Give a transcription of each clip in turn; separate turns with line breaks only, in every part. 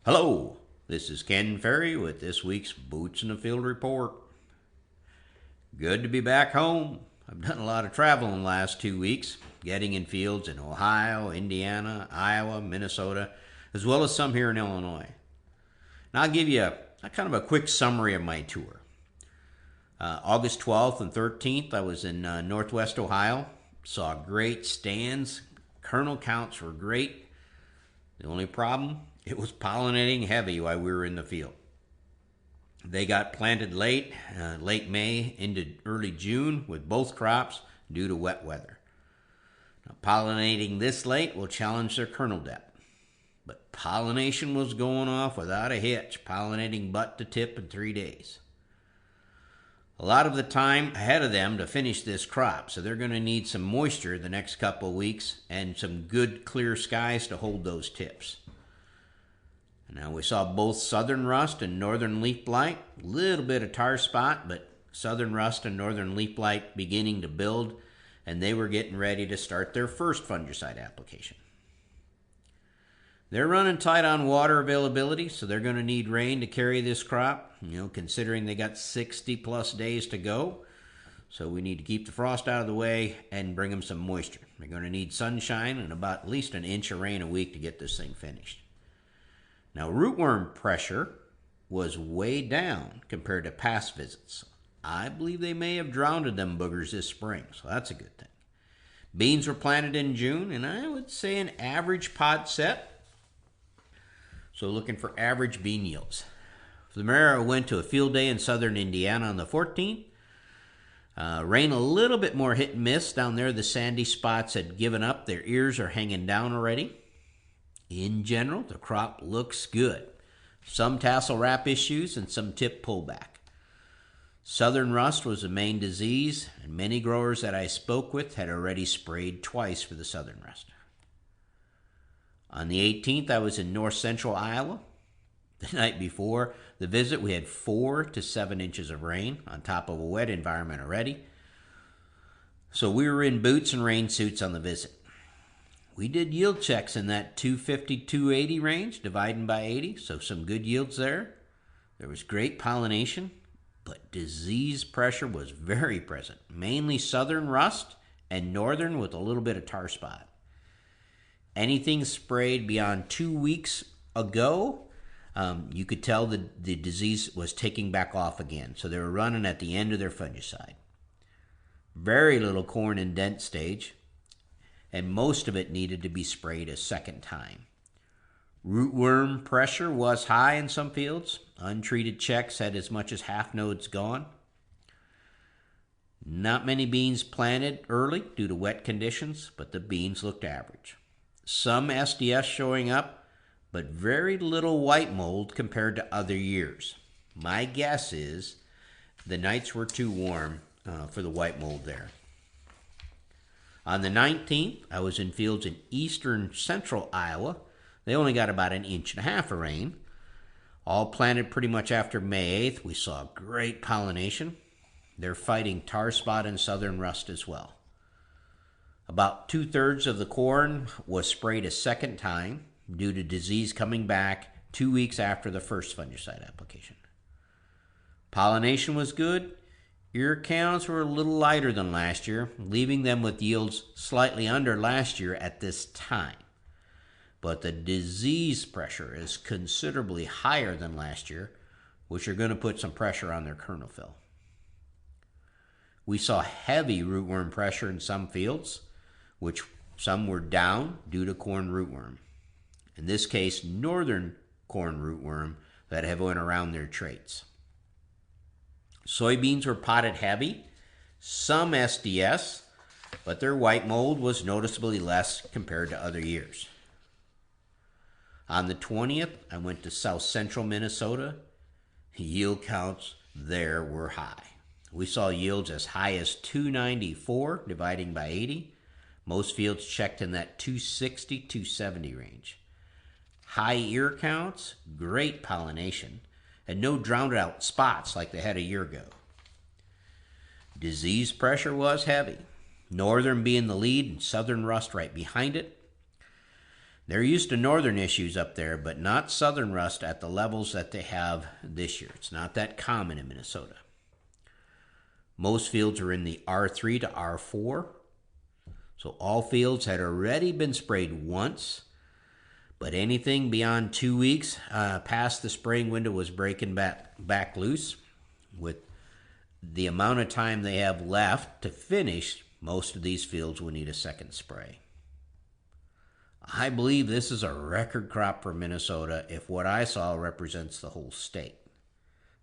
Hello, this is Ken Ferrie with this week's Boots in the Field report. Good to be back home. I've done a lot of traveling the last 2 weeks, getting in fields in Ohio, Indiana, Iowa, Minnesota, as well as some here in Illinois. And I'll give you a kind of a quick summary of my tour. August 12th and 13th, I was in Northwest Ohio. Saw great stands. Kernel counts were great. The only problem, it was pollinating heavy while we were in the field. They got planted late May into early June with both crops due to wet weather. Now, pollinating this late will challenge their kernel depth. But pollination was going off without a hitch, pollinating butt to tip in 3 days. A lot of the time ahead of them to finish this crop, so they're going to need some moisture the next couple of weeks and some good clear skies to hold those tips. Now we saw both southern rust and northern leaf blight, a little bit of tar spot, but southern rust and northern leaf blight beginning to build, and they were getting ready to start their first fungicide application. They're running tight on water availability, so they're going to need rain to carry this crop, considering they got 60 plus days to go. So we need to keep the frost out of the way and bring them some moisture. They're going to need sunshine and about at least an inch of rain a week to get this thing finished. Now, rootworm pressure was way down compared to past visits. I believe they may have drowned them boogers this spring, so that's a good thing. Beans were planted in June, and I would say an average pod set. So looking for average bean yields. Ferrie went to a field day in southern Indiana on the 14th. Rain a little bit more hit and miss down there. The sandy spots had given up. Their ears are hanging down already. In general, the crop looks good. Some tassel wrap issues and some tip pullback. Southern rust was the main disease, and many growers that I spoke with had already sprayed twice for the southern rust. On the 18th, I was in north central Iowa. The night before the visit, we had 4 to 7 inches of rain on top of a wet environment already. So we were in boots and rain suits on the visit. We did yield checks in that 250, 280 range, dividing by 80, so some good yields there. There was great pollination, but disease pressure was very present, mainly southern rust and northern with a little bit of tar spot. Anything sprayed beyond 2 weeks ago, you could tell the disease was taking back off again. So they were running at the end of their fungicide. Very little corn in dent stage, and most of it needed to be sprayed a second time. Rootworm pressure was high in some fields. Untreated checks had as much as half nodes gone. Not many beans planted early due to wet conditions, but the beans looked average. Some SDS showing up, but very little white mold compared to other years. My guess is the nights were too warm for the white mold there. On the 19th, I was in fields in eastern central Iowa. They only got about 1.5 inches of rain. All planted pretty much after May 8th. We saw great pollination. They're fighting tar spot and southern rust as well. About 2/3 of the corn was sprayed a second time due to disease coming back 2 weeks after the first fungicide application. Pollination was good. Ear counts were a little lighter than last year, leaving them with yields slightly under last year at this time. But the disease pressure is considerably higher than last year, which are going to put some pressure on their kernel fill. We saw heavy rootworm pressure in some fields, which some were down due to corn rootworm. In this case, northern corn rootworm that have went around their traits. Soybeans were potted heavy, some SDS, but their white mold was noticeably less compared to other years. On the 20th, I went to south central Minnesota. Yield counts there were high. We saw yields as high as 294 dividing by 80. Most fields checked in that 260, 270 range. High ear counts, great pollination, and no drowned out spots like they had a year ago. Disease pressure was heavy, northern being the lead and southern rust right behind it. They're used to northern issues up there, but not southern rust at the levels that they have this year. It's not that common in Minnesota. Most fields are in the R3 to R4. So all fields had already been sprayed once, but anything beyond 2 weeks past the spraying window was breaking back loose. With the amount of time they have left to finish, most of these fields will need a second spray. I believe this is a record crop for Minnesota if what I saw represents the whole state.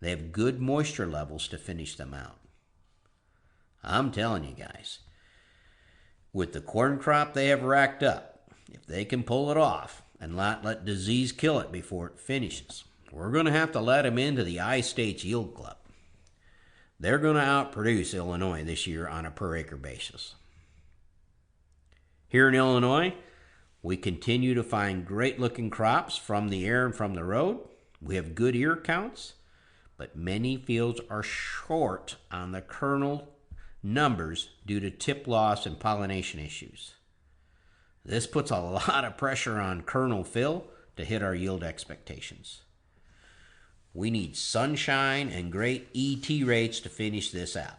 They have good moisture levels to finish them out. I'm telling you guys, with the corn crop they have racked up, if they can pull it off and not let disease kill it before it finishes, we're going to have to let them into the I-States Yield Club. They're going to outproduce Illinois this year on a per acre basis. Here in Illinois, we continue to find great looking crops from the air and from the road. We have good ear counts, but many fields are short on the kernel numbers due to tip loss and pollination issues. This puts a lot of pressure on kernel fill to hit our yield expectations. We need sunshine and great ET rates to finish this out.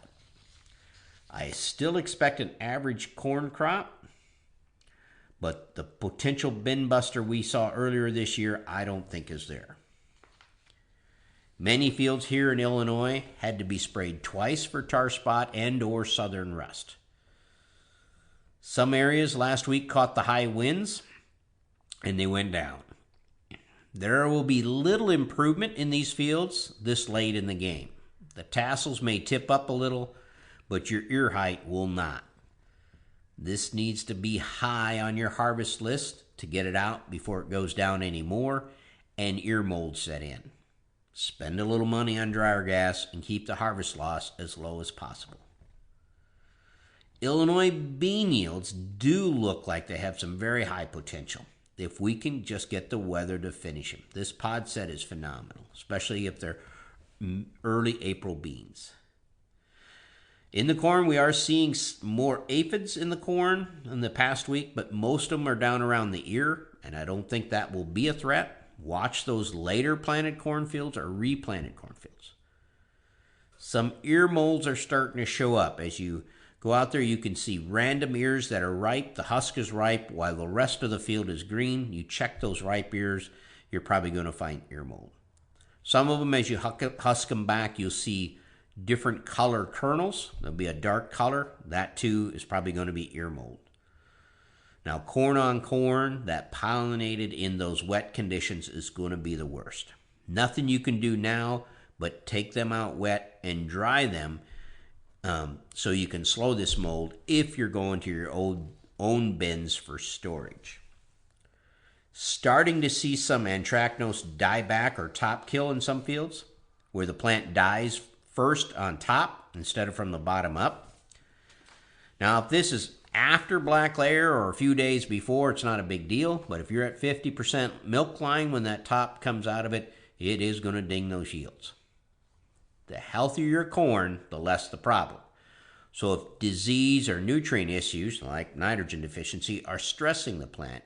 I still expect an average corn crop, but the potential bin buster we saw earlier this year, I don't think is there. Many fields here in Illinois had to be sprayed twice for tar spot and or southern rust. Some areas last week caught the high winds and they went down. There will be little improvement in these fields this late in the game. The tassels may tip up a little, but your ear height will not. This needs to be high on your harvest list to get it out before it goes down anymore and ear mold set in. Spend a little money on dryer gas and keep the harvest loss as low as possible. Illinois bean yields do look like they have some very high potential if we can just get the weather to finish them. This pod set is phenomenal, especially if they're early April beans. In the corn, we are seeing more aphids in the corn in the past week, but most of them are down around the ear, and I don't think that will be a threat. Watch those later planted cornfields or replanted cornfields. Some ear molds are starting to show up. As you go out there, you can see random ears that are ripe. The husk is ripe while the rest of the field is green. You check those ripe ears, you're probably going to find ear mold. Some of them, as you husk them back, you'll see different color kernels. There'll be a dark color. That too is probably going to be ear mold. Now, corn on corn that pollinated in those wet conditions is going to be the worst. Nothing you can do now but take them out wet and dry them so you can slow this mold if you're going to your own bins for storage. Starting to see some anthracnose dieback or top kill in some fields where the plant dies first on top instead of from the bottom up. Now, if this is after black layer or a few days before, it's not a big deal, but if you're at 50% milk line when that top comes out of it, it is going to ding those yields. The healthier your corn, the less the problem. So if disease or nutrient issues like nitrogen deficiency are stressing the plant,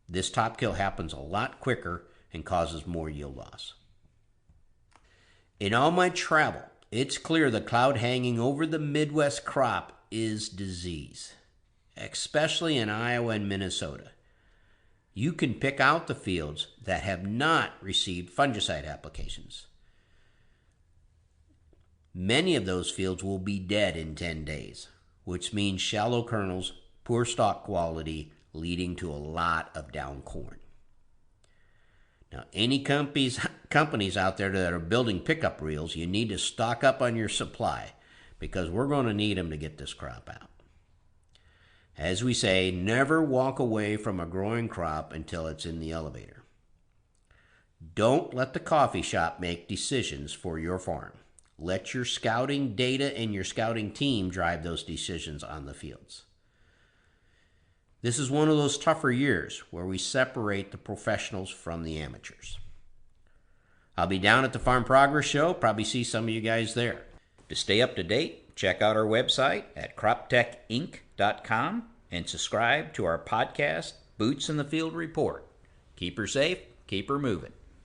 this top kill happens a lot quicker and causes more yield loss. In all my travel, it's clear the cloud hanging over the Midwest crop is disease, especially in Iowa and Minnesota. You can pick out the fields that have not received fungicide applications. Many of those fields will be dead in 10 days, which means shallow kernels, poor stalk quality, leading to a lot of down corn. Now, any companies out there that are building pickup reels, you need to stock up on your supply because we're going to need them to get this crop out. As we say, never walk away from a growing crop until it's in the elevator. Don't let the coffee shop make decisions for your farm. Let your scouting data and your scouting team drive those decisions on the fields. This is one of those tougher years where we separate the professionals from the amateurs. I'll be down at the Farm Progress Show, probably see some of you guys there. To stay up to date, check out our website at croptechinc.com and subscribe to our podcast
Boots in the Field report. Keep her safe, keep her moving.